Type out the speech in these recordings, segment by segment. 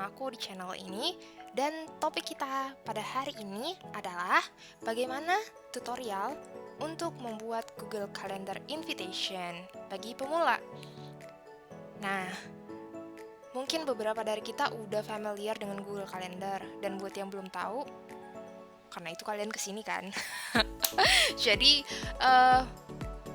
bersama aku di channel ini. Dan topik kita pada hari ini adalah bagaimana tutorial untuk membuat Google Calendar Invitation bagi pemula. Nah, mungkin beberapa dari kita udah familiar dengan Google Calendar, dan buat yang belum tahu, karena itu kalian kesini kan. Jadi,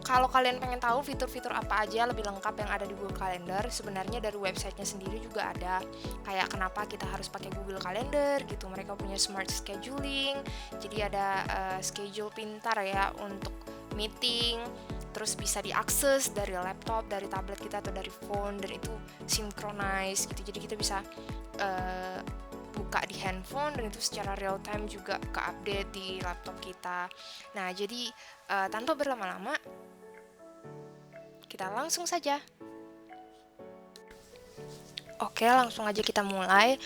kalau kalian pengen tahu fitur-fitur apa aja lebih lengkap yang ada di Google Calendar, sebenarnya dari websitenya sendiri juga ada. Kayak kenapa kita harus pakai Google Calendar gitu. Mereka punya smart scheduling, jadi ada schedule pintar ya untuk meeting. Terus bisa diakses dari laptop, dari tablet kita atau dari phone, dan itu synchronize gitu. Jadi kita bisa buka di handphone dan itu secara real time juga ke-update di laptop kita. Nah, jadi tanpa berlama-lama, kita langsung saja. Oke, langsung aja kita mulai.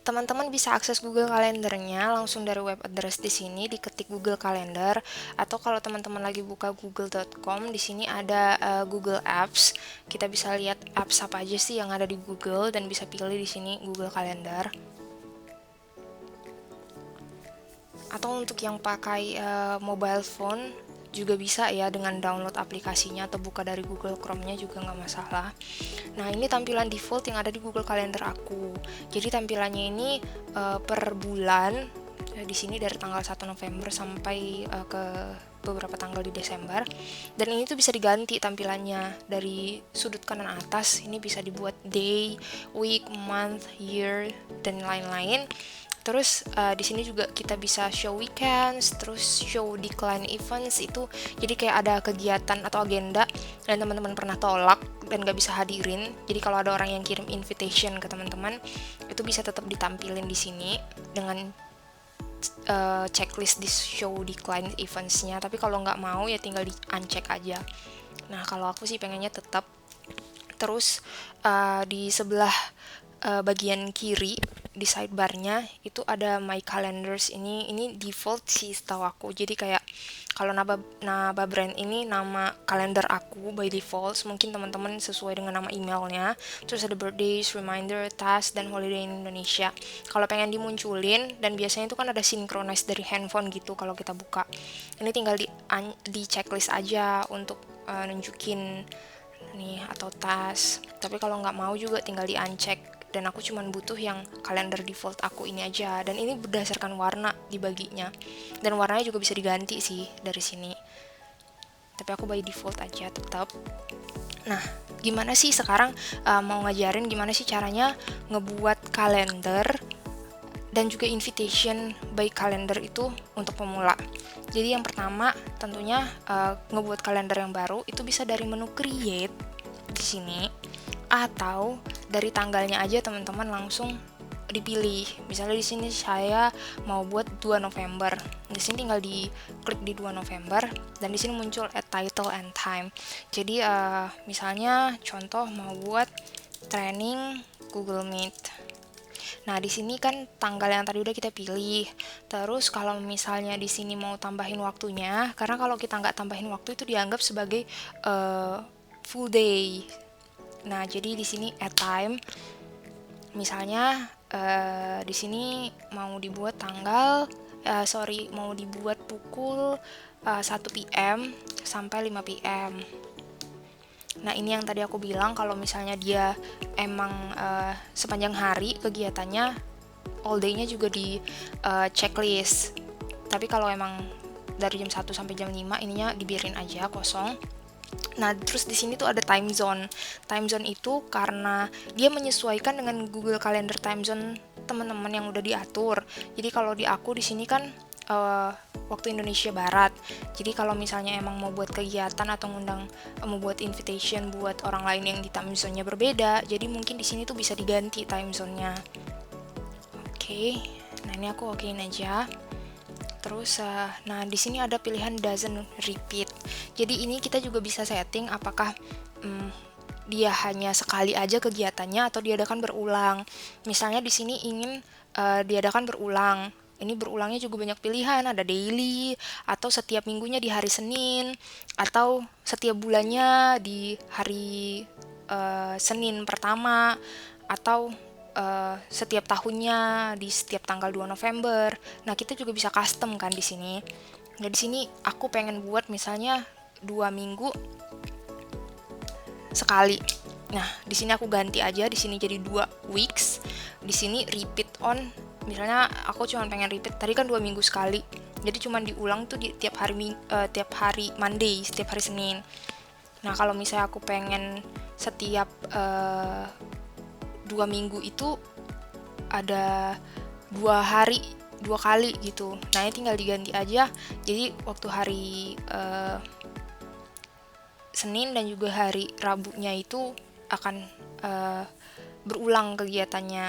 Teman-teman bisa akses Google Calendar-nya langsung dari web address di sini, diketik Google Calendar, atau kalau teman-teman lagi buka google.com, di sini ada Google Apps. Kita bisa lihat apps apa aja sih yang ada di Google dan bisa pilih di sini Google Calendar. Atau untuk yang pakai mobile phone juga bisa ya, dengan download aplikasinya atau buka dari Google Chrome-nya juga nggak masalah. Nah, ini tampilan default yang ada di Google Calendar aku. Jadi tampilannya ini per bulan, di sini dari tanggal 1 November sampai ke beberapa tanggal di Desember. Dan ini tuh bisa diganti tampilannya dari sudut kanan atas. Ini bisa dibuat day, week, month, year, dan lain-lain. Terus di sini juga kita bisa show weekends, terus show decline events itu. Jadi kayak ada kegiatan atau agenda dan teman-teman pernah tolak dan gak bisa hadirin. Jadi kalau ada orang yang kirim invitation ke teman-teman, itu bisa tetap ditampilin di sini dengan checklist di show decline eventsnya. Tapi kalau nggak mau ya tinggal di uncheck aja. Nah, kalau aku sih pengennya tetap. Terus di sebelah bagian kiri di sidebarnya itu ada my calendars. Ini default sih setahu aku. Jadi kayak kalau Naba Brand ini nama kalender aku by default. Mungkin teman-teman sesuai dengan nama emailnya. Terus ada birthdays, reminder, task, dan holiday in Indonesia. Kalau pengen dimunculin, dan biasanya itu kan ada synchronize dari handphone gitu kalau kita buka. Ini tinggal di checklist aja untuk nunjukin nih atau tas. Tapi kalau nggak mau juga tinggal di uncheck. Dan aku cuma butuh yang kalender default aku ini aja. Dan ini berdasarkan warna dibaginya. Dan warnanya juga bisa diganti sih dari sini. Tapi aku by default aja tetap. Nah, gimana sih sekarang mau ngajarin gimana sih caranya ngebuat kalender dan juga invitation by kalender itu untuk pemula. Jadi yang pertama tentunya ngebuat kalender yang baru itu bisa dari menu create di sini, atau dari tanggalnya aja teman-teman langsung dipilih. Misalnya di sini saya mau buat 2 November. Di sini tinggal diklik di 2 November dan di sini muncul add title and time. Jadi misalnya contoh mau buat training Google Meet. Nah, di sini kan tanggal yang tadi udah kita pilih. Terus kalau misalnya di sini mau tambahin waktunya, karena kalau kita nggak tambahin waktu itu dianggap sebagai full day. Nah, jadi di sini add time. Misalnya di sini mau dibuat mau dibuat pukul 1 PM sampai 5 PM. Nah, ini yang tadi aku bilang kalau misalnya dia emang sepanjang hari kegiatannya, all day-nya juga di checklist. Tapi kalau emang dari jam 1 sampai jam 5 ininya dibiarin aja kosong. Nah, terus di sini tuh ada time zone. Time zone itu karena dia menyesuaikan dengan Google Calendar time zone teman-teman yang udah diatur. Jadi kalau di aku di sini kan waktu Indonesia Barat. Jadi kalau misalnya emang mau buat kegiatan atau mau buat invitation buat orang lain yang di time zone-nya berbeda, jadi mungkin di sini tuh bisa diganti time zone-nya. Oke. Nah, ini aku okein aja. Terus, nah di sini ada pilihan doesn't repeat. Jadi ini kita juga bisa setting apakah dia hanya sekali aja kegiatannya atau diadakan berulang. Misalnya di sini ingin diadakan berulang. Ini berulangnya juga banyak pilihan, ada daily, atau setiap minggunya di hari Senin, atau setiap bulannya di hari Senin pertama, atau setiap tahunnya di setiap tanggal 2 November. Nah, kita juga bisa custom kan di sini. Nah, di sini aku pengen buat misalnya 2 minggu sekali. Nah, di sini aku ganti aja, di sini jadi 2 weeks. Di sini repeat on. Misalnya aku cuma pengen repeat, tadi kan 2 minggu sekali. Jadi cuma diulang tuh di tiap hari Monday, setiap hari Senin. Nah, kalau misalnya aku pengen setiap 2 minggu itu ada 2 hari 2 kali gitu. Nah, ini tinggal diganti aja. Jadi waktu hari Senin dan juga hari Rabunya itu akan berulang kegiatannya.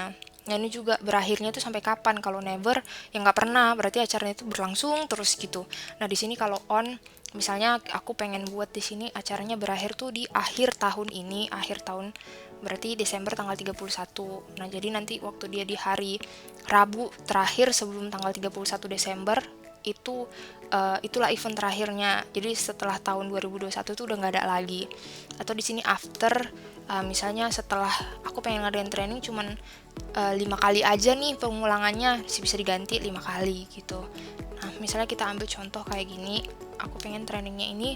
Nah, ini juga berakhirnya tuh sampai kapan? Kalau never, ya nggak pernah. Berarti acaranya itu berlangsung terus gitu. Nah, di sini kalau on, misalnya aku pengen buat di sini acaranya berakhir tuh di akhir tahun ini, akhir tahun berarti Desember tanggal 31. Nah, jadi nanti waktu dia di hari Rabu terakhir sebelum tanggal 31 Desember itu itulah event terakhirnya. Jadi setelah tahun 2021 tuh udah nggak ada lagi. Atau di sini after, misalnya setelah aku pengen ngadain training cuman 5 kali aja nih pengulangannya, bisa diganti 5 kali gitu. Nah, misalnya kita ambil contoh kayak gini, aku pengen trainingnya ini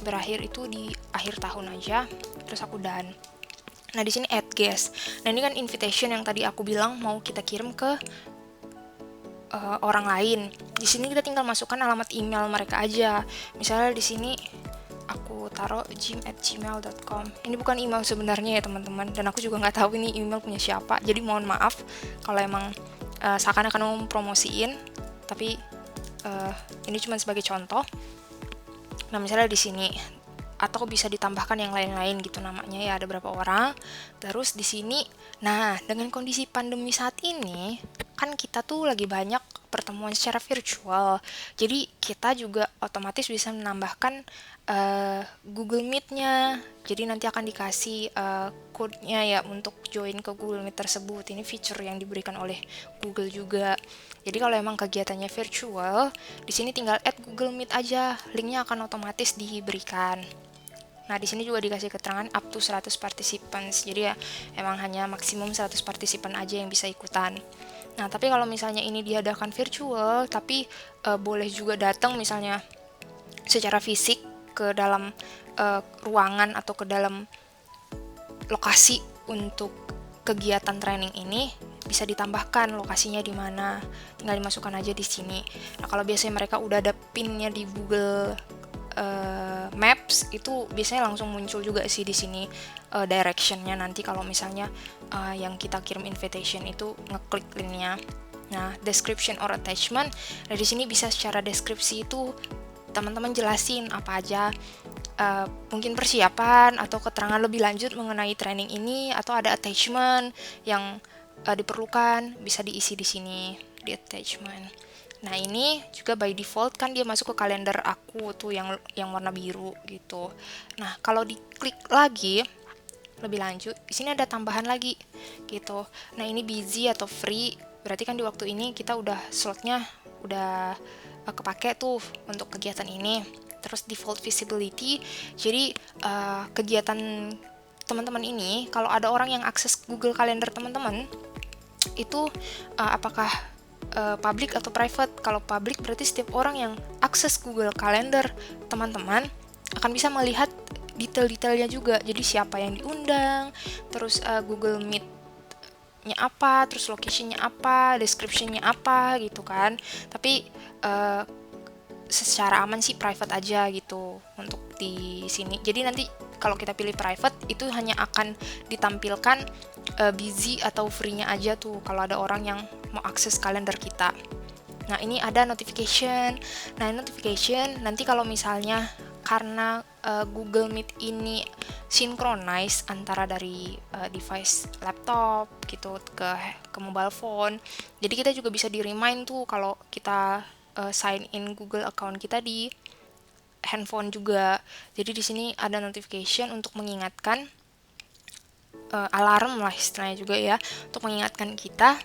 berakhir itu di akhir tahun aja, terus aku done. Nah, di sini add guest. Nah, ini kan invitation yang tadi aku bilang mau kita kirim ke orang lain. Di sini kita tinggal masukkan alamat email mereka aja. Misalnya di sini aku taruh gym@gmail.com. Ini bukan email sebenarnya ya teman-teman, dan aku juga nggak tahu ini email punya siapa. Jadi mohon maaf kalau emang seakan-akan mau promosiin, tapi ini cuma sebagai contoh. Nah, misalnya di sini, atau bisa ditambahkan yang lain-lain gitu namanya ya, ada berapa orang. Terus di sini, nah dengan kondisi pandemi saat ini kan kita tuh lagi banyak pertemuan secara virtual, jadi kita juga otomatis bisa menambahkan Google Meet-nya. Jadi nanti akan dikasih code-nya ya untuk join ke Google Meet tersebut. Ini feature yang diberikan oleh Google juga. Jadi kalau emang kegiatannya virtual, di sini tinggal add Google Meet aja, linknya akan otomatis diberikan. Nah, di sini juga dikasih keterangan up to 100 participants. Jadi ya emang hanya maksimum 100 partisipan aja yang bisa ikutan. Nah, tapi kalau misalnya ini diadakan virtual, tapi boleh juga datang misalnya secara fisik ke dalam ruangan atau ke dalam lokasi untuk kegiatan training ini, bisa ditambahkan lokasinya di mana, tinggal dimasukkan aja di sini. Nah, kalau biasanya mereka udah ada pinnya di Google Maps, itu biasanya langsung muncul juga sih di sini directionnya nanti kalau misalnya yang kita kirim invitation itu ngeklik linknya. Nah, description or attachment, nah di sini bisa secara deskripsi itu teman-teman jelasin apa aja, mungkin persiapan atau keterangan lebih lanjut mengenai training ini, atau ada attachment yang diperlukan, bisa diisi di sini di attachment. Nah, ini juga by default kan dia masuk ke kalender aku tuh yang warna biru gitu. Nah, kalau diklik lagi lebih lanjut, di sini ada tambahan lagi gitu. Nah, ini busy atau free, berarti kan di waktu ini kita udah slotnya udah kepake tuh untuk kegiatan ini. Terus default visibility, jadi kegiatan teman-teman ini kalau ada orang yang akses Google Calendar teman-teman itu apakah public atau private. Kalau public berarti setiap orang yang akses Google Calendar teman-teman akan bisa melihat detail-detailnya juga. Jadi siapa yang diundang, terus Google Meet-nya apa, terus location-nya apa, description-nya apa gitu kan. Tapi secara aman sih private aja gitu untuk di sini. Jadi nanti kalau kita pilih private itu hanya akan ditampilkan busy atau free-nya aja tuh kalau ada orang yang mau akses kalender kita. Nah, ini ada notification. Nah, notification nanti kalau misalnya karena Google Meet ini synchronize antara dari device laptop gitu ke mobile phone. Jadi kita juga bisa di-remind tuh kalau kita sign in Google account kita di handphone juga. Jadi di sini ada notification untuk mengingatkan, alarm lah istilahnya juga ya, untuk mengingatkan kita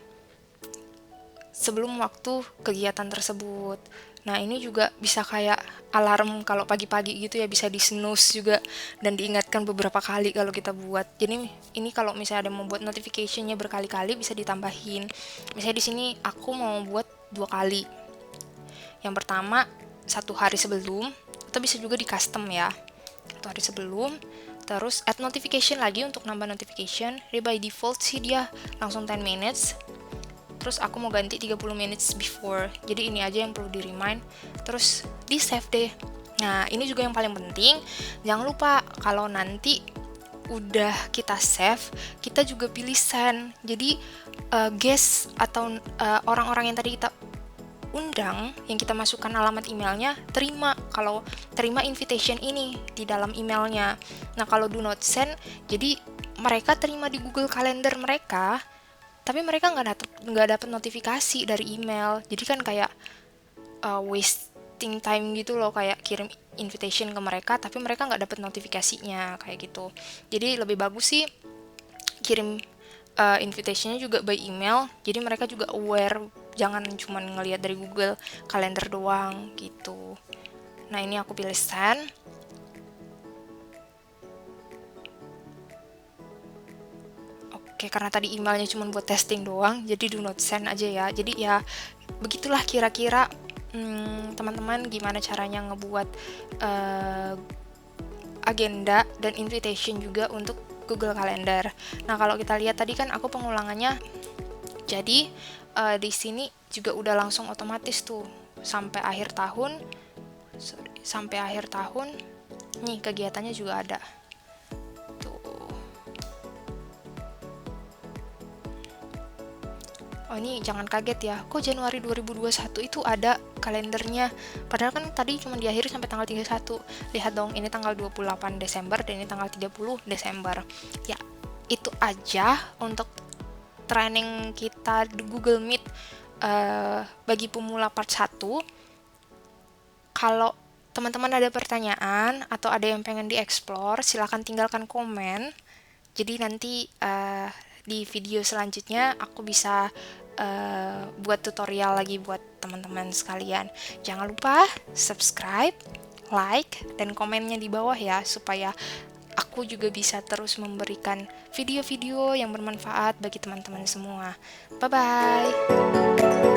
sebelum waktu kegiatan tersebut. Nah, ini juga bisa kayak alarm kalau pagi-pagi gitu ya, bisa di snooze juga dan diingatkan beberapa kali kalau kita buat. Jadi ini kalau misalnya ada mau buat notification-nya berkali-kali bisa ditambahin. Misalnya di sini aku mau buat 2 kali. Yang pertama 1 hari sebelum, atau bisa juga di custom ya. 1 hari sebelum, terus add notification lagi untuk nambah notification. Jadi by default sih dia langsung 10 minutes. Terus aku mau ganti 30 minutes before. Jadi ini aja yang perlu di remind. Terus di save deh. Nah, ini juga yang paling penting. Jangan lupa kalau nanti udah kita save, kita juga pilih send. Jadi guest atau orang-orang yang tadi kita undang, yang kita masukkan alamat emailnya, terima invitation ini di dalam emailnya. Nah, kalau do not send, jadi mereka terima di Google Calendar mereka, tapi mereka nggak dapat notifikasi dari email. Jadi kan kayak wasting time gitu loh, kayak kirim invitation ke mereka tapi mereka nggak dapat notifikasinya kayak gitu. Jadi lebih bagus sih kirim invitationnya juga by email, jadi mereka juga aware, jangan cuma ngelihat dari Google Calendar doang gitu. Nah, ini aku pilih send. Oke, karena tadi emailnya cuma buat testing doang, jadi do not send aja ya. Jadi ya begitulah kira-kira teman-teman gimana caranya ngebuat agenda dan invitation juga untuk Google Calendar. Nah, kalau kita lihat tadi kan aku pengulangannya, jadi di sini juga udah langsung otomatis tuh sampai akhir tahun. Nih kegiatannya juga ada. Oh, ini jangan kaget ya, kok Januari 2021 itu ada kalendernya, padahal kan tadi cuma diakhiri sampai tanggal 31. Lihat dong, ini tanggal 28 Desember dan ini tanggal 30 Desember. Ya, itu aja untuk training kita di Google Meet bagi pemula part 1. Kalau teman-teman ada pertanyaan atau ada yang pengen dieksplor, silahkan tinggalkan komen. Jadi nanti di video selanjutnya aku bisa buat tutorial lagi buat teman-teman sekalian. Jangan lupa subscribe, like, dan komennya di bawah ya, supaya aku juga bisa terus memberikan video-video yang bermanfaat bagi teman-teman semua. Bye-bye!